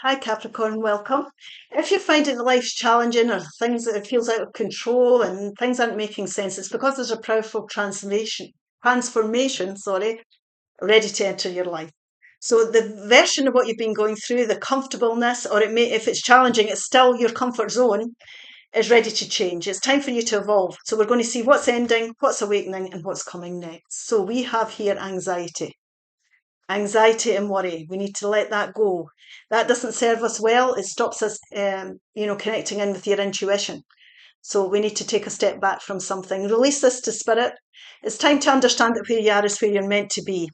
Hi Capricorn, welcome. If you're finding life's challenging or things that it feels out of control and things aren't making sense, it's because there's a powerful transformation, ready to enter your life. So the version of what you've been going through, the comfortableness, or if it's challenging, it's still your comfort zone, is ready to change. It's time for you to evolve. So we're going to see what's ending, what's awakening, and what's coming next. So we have here anxiety and worry. We need to let that go. That doesn't serve us well. It stops us, connecting in with your intuition. So we need to take a step back from something. Release this to spirit. It's time to understand that where you are is where you're meant to be.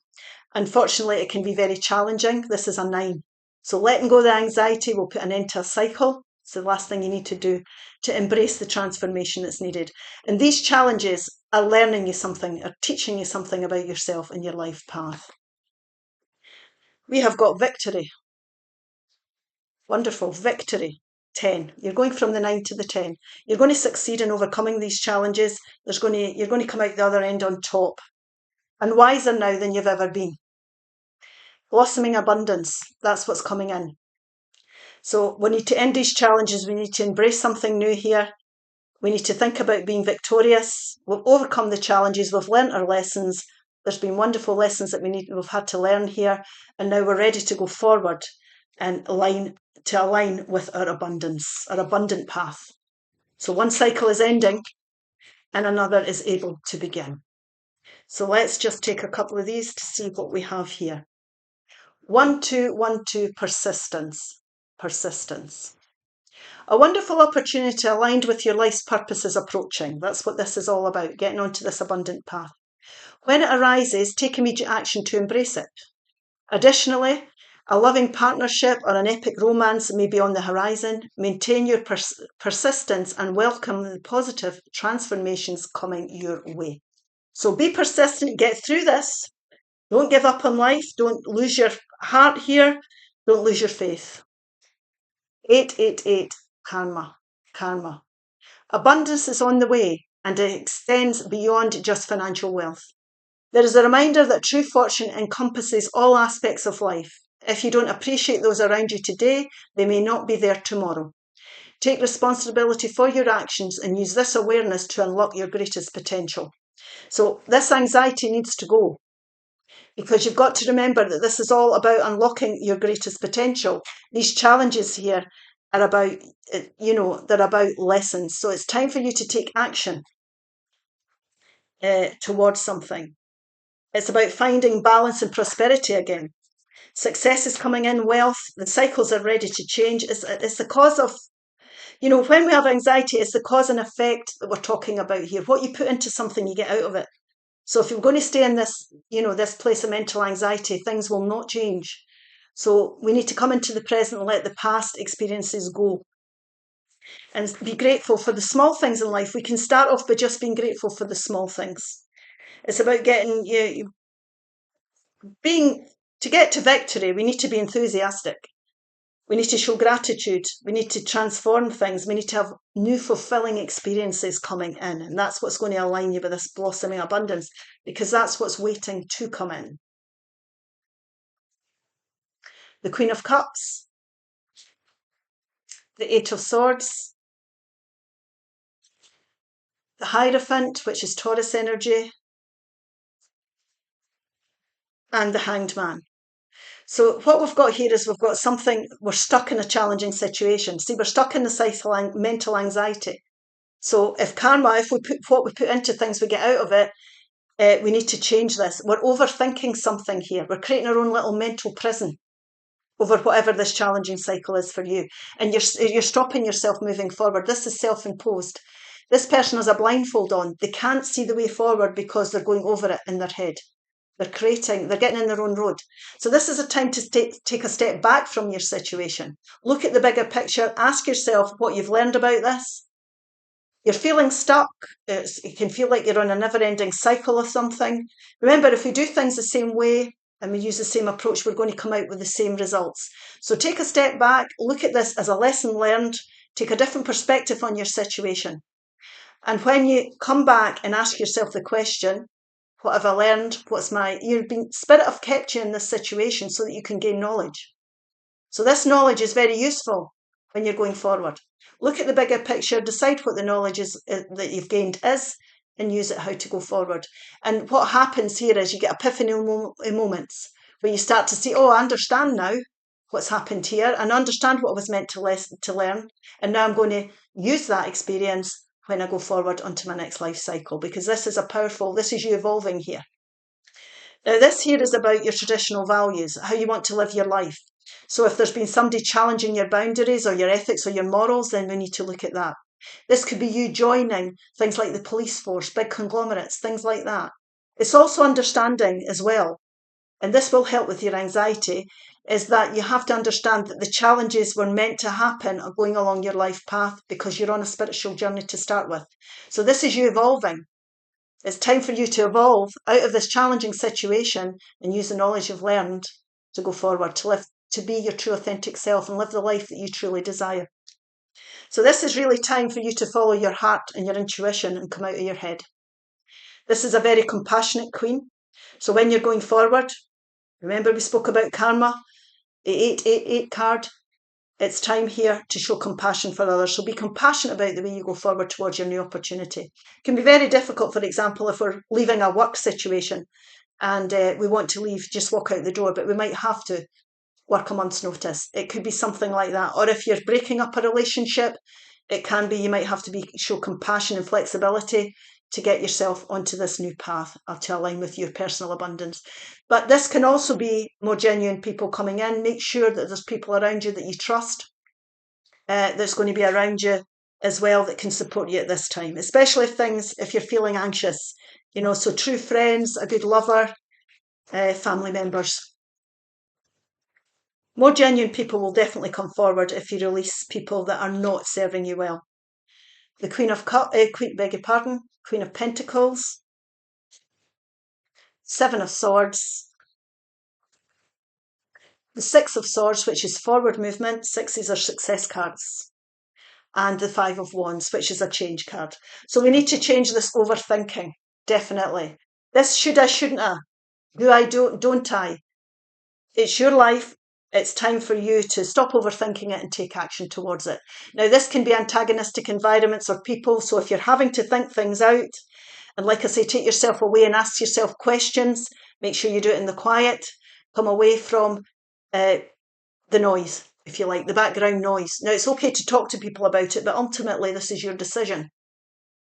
Unfortunately, it can be very challenging. This is a 9. So letting go of the anxiety will put an end to a cycle. It's the last thing you need to do to embrace the transformation that's needed. And these challenges are learning you something, are teaching you something about yourself and your life path. We have got victory. Wonderful. Victory. 10. You're going from the 9 to the 10. You're going to succeed in overcoming these challenges. You're going to come out the other end on top and wiser now than you've ever been. Blossoming abundance. That's what's coming in. So we need to end these challenges. We need to embrace something new here. We need to think about being victorious. We've overcome the challenges. We've learnt our lessons. There's been wonderful lessons that we've had to learn here. And now we're ready to go forward and align with our abundance, our abundant path. So one cycle is ending and another is able to begin. So let's just take a couple of these to see what we have here. 1, 2, 1, 2, persistence. Persistence. A wonderful opportunity aligned with your life's purpose is approaching. That's what this is all about, getting onto this abundant path. When it arises, take immediate action to embrace it. Additionally, a loving partnership or an epic romance may be on the horizon. Maintain your persistence and welcome the positive transformations coming your way. So be persistent, get through this. Don't give up on life. Don't lose your heart here. Don't lose your faith. 888, karma. Abundance is on the way and it extends beyond just financial wealth. There is a reminder that true fortune encompasses all aspects of life. If you don't appreciate those around you today, they may not be there tomorrow. Take responsibility for your actions and use this awareness to unlock your greatest potential. So this anxiety needs to go because you've got to remember that this is all about unlocking your greatest potential. These challenges here are about, they're about lessons. So it's time for you to take action towards something. It's about finding balance and prosperity again. Success is coming in, wealth, the cycles are ready to change. It's the cause of, when we have anxiety, it's the cause and effect that we're talking about here. What you put into something, you get out of it. So if you're going to stay in this, this place of mental anxiety, things will not change. So we need to come into the present and let the past experiences go. And be grateful for the small things in life. We can start off by just being grateful for the small things. It's about to get to victory, we need to be enthusiastic. We need to show gratitude. We need to transform things. We need to have new fulfilling experiences coming in. And that's what's going to align you with this blossoming abundance, because that's what's waiting to come in. The Queen of Cups, the 8 of Swords, the Hierophant, which is Taurus energy, and the Hanged Man. So what we've got here is we're stuck in a challenging situation. See, we're stuck in the cycle of mental anxiety. So if we put what we put into things, we get out of it, we need to change this. We're overthinking something here. We're creating our own little mental prison over whatever this challenging cycle is for you. And you're stopping yourself moving forward. This is self-imposed. This person has a blindfold on. They can't see the way forward because they're going over it in their head. They're getting in their own road. So this is a time to take a step back from your situation. Look at the bigger picture. Ask yourself what you've learned about this. You're feeling stuck. It can feel like you're on a never-ending cycle of something. Remember, if we do things the same way and we use the same approach, we're going to come out with the same results. So take a step back, look at this as a lesson learned, take a different perspective on your situation. And when you come back and ask yourself the question, what have I learned? Spirit have kept you in this situation so that you can gain knowledge. So this knowledge is very useful when you're going forward. Look at the bigger picture, decide what the knowledge is that you've gained is, and use it how to go forward. And what happens here is you get epiphany moments where you start to see, oh, I understand now what's happened here, and understand what I was meant to learn. And now I'm going to use that experience when I go forward onto my next life cycle, because this is you evolving here. Now, this here is about your traditional values, how you want to live your life. So if there's been somebody challenging your boundaries or your ethics or your morals, then we need to look at that. This could be you joining things like the police force, big conglomerates, things like that. It's also understanding as well, and this will help with your anxiety, is that you have to understand that the challenges were meant to happen are going along your life path because you're on a spiritual journey to start with. So this is you evolving. It's time for you to evolve out of this challenging situation and use the knowledge you've learned to go forward, to be your true authentic self and live the life that you truly desire. So this is really time for you to follow your heart and your intuition and come out of your head. This is a very compassionate queen. So when you're going forward, remember we spoke about karma, the 888 card. It's time here to show compassion for others. So be compassionate about the way you go forward towards your new opportunity. It can be very difficult, for example, if we're leaving a work situation and we want to leave, just walk out the door, but we might have to work a month's notice. It could be something like that. Or if you're breaking up a relationship, it can be you might have to show compassion and flexibility to get yourself onto this new path or to align with your personal abundance. But this can also be more genuine people coming in. Make sure that there's people around you that you trust, that's going to be around you as well, that can support you at this time, especially if you're feeling anxious. So true friends, a good lover, family members. More genuine people will definitely come forward if you release people that are not serving you well. The Queen of Pentacles, Seven of Swords, the Six of Swords, which is forward movement. Sixes are success cards. And the Five of Wands, which is a change card. So we need to change this overthinking, definitely. This should I, shouldn't I? Do I, don't I? It's your life. It's time for you to stop overthinking it and take action towards it. Now, this can be antagonistic environments or people. So if you're having to think things out, and like I say, take yourself away and ask yourself questions. Make sure you do it in the quiet. Come away from the noise, if you like, the background noise. Now, it's okay to talk to people about it, but ultimately this is your decision.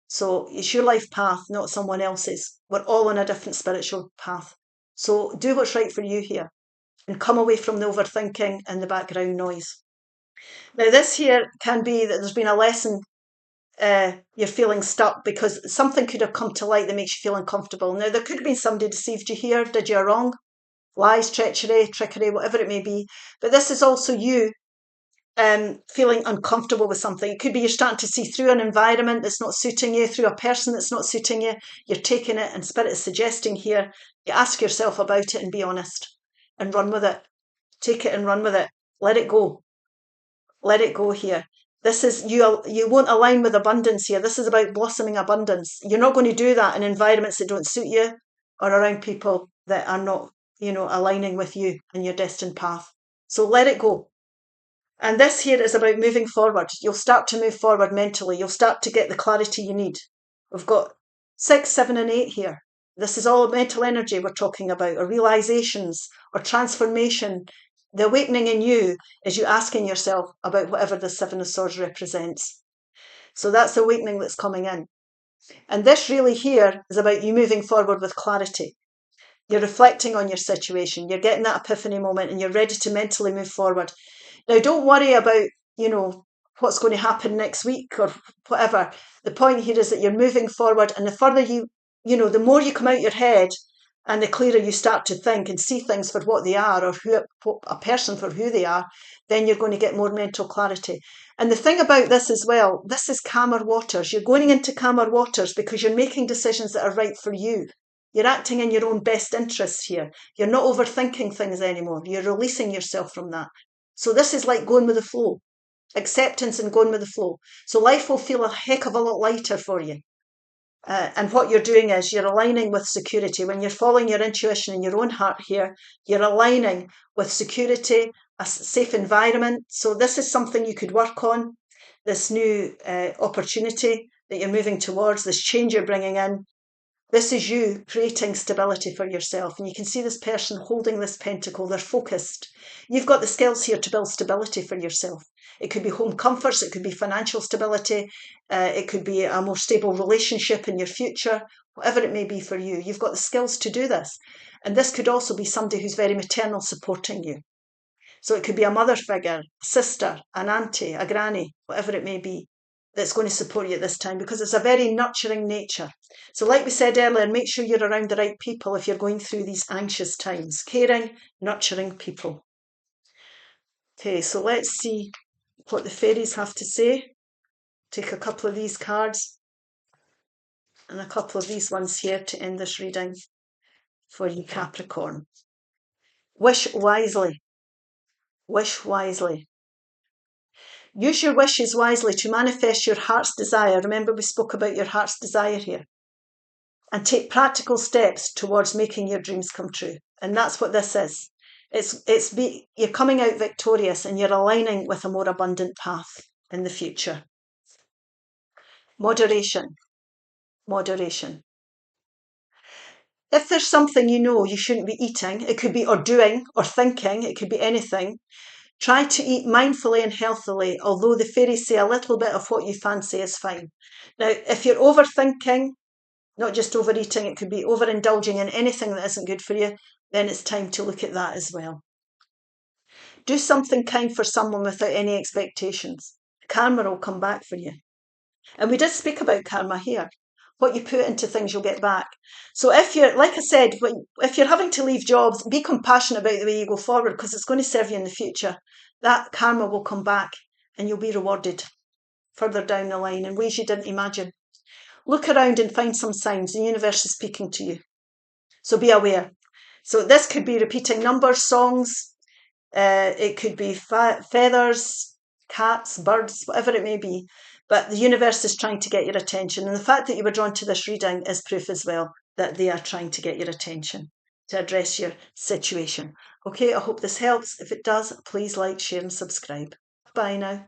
So it's your life path, not someone else's. We're all on a different spiritual path. So do what's right for you here and come away from the overthinking and the background noise. Now, this here can be that there's been a lesson. You're feeling stuck because something could have come to light that makes you feel uncomfortable. Now, there could have been somebody deceived you here, did you wrong, lies, treachery, whatever it may be. But this is also you feeling uncomfortable with something. It could be you're starting to see through an environment that's not suiting you, through a person that's not suiting you. You're taking it, and Spirit is suggesting here, you ask yourself about it and be honest and run with it. Take it and run with it. Let it go. Let it go here. This is, you won't align with abundance here. This is about blossoming abundance. You're not going to do that in environments that don't suit you or around people that are not, aligning with you and your destined path. So let it go. And this here is about moving forward. You'll start to move forward mentally. You'll start to get the clarity you need. We've got 6, 7, and 8 here. This is all mental energy we're talking about, or realizations, or transformation. The awakening in you is you asking yourself about whatever the Seven of Swords represents. So that's the awakening that's coming in. And this really here is about you moving forward with clarity. You're reflecting on your situation. You're getting that epiphany moment and you're ready to mentally move forward. Now, don't worry about, what's going to happen next week or whatever. The point here is that you're moving forward, and the further the more you come out your head and the clearer you start to think and see things for what they are, or a person for who they are, then you're going to get more mental clarity. And the thing about this as well, this is calmer waters. You're going into calmer waters because you're making decisions that are right for you. You're acting in your own best interests here. You're not overthinking things anymore. You're releasing yourself from that. So this is like going with the flow, acceptance and going with the flow. So life will feel a heck of a lot lighter for you. And what you're doing is you're aligning with security. When you're following your intuition and your own heart here, you're aligning with security, a safe environment. So this is something you could work on, this new opportunity that you're moving towards, this change you're bringing in. This is you creating stability for yourself. And you can see this person holding this pentacle. They're focused. You've got the skills here to build stability for yourself. It could be home comforts. It could be financial stability. It could be a more stable relationship in your future. Whatever it may be for you, you've got the skills to do this. And this could also be somebody who's very maternal supporting you. So it could be a mother figure, a sister, an auntie, a granny, whatever it may be, that's going to support you at this time, because it's a very nurturing nature. So like we said earlier, make sure you're around the right people if you're going through these anxious times. Caring, nurturing people. Okay, so let's see what the fairies have to say. Take a couple of these cards and a couple of these ones here to end this reading for you, Capricorn. Wish wisely. Wish wisely. Use your wishes wisely to manifest your heart's desire. Remember, we spoke about your heart's desire here. And take practical steps towards making your dreams come true. And that's what this is. You're coming out victorious and you're aligning with a more abundant path in the future. Moderation. Moderation. If there's something you know you shouldn't be eating, it could be or doing or thinking, it could be anything. Try to eat mindfully and healthily, although the fairies say a little bit of what you fancy is fine. Now, if you're overthinking, not just overeating, it could be overindulging in anything that isn't good for you, then it's time to look at that as well. Do something kind for someone without any expectations. Karma will come back for you. And we did speak about karma here. What you put into things, you'll get back. So if you're, like I said, if you're having to leave jobs, be compassionate about the way you go forward, because it's going to serve you in the future. That karma will come back and you'll be rewarded further down the line in ways you didn't imagine. Look around and find some signs. The universe is speaking to you. So be aware. So this could be repeating numbers, songs. It could be feathers, cats, birds, whatever it may be. But the universe is trying to get your attention. And the fact that you were drawn to this reading is proof as well that they are trying to get your attention to address your situation. Okay, I hope this helps. If it does, please like, share and subscribe. Bye now.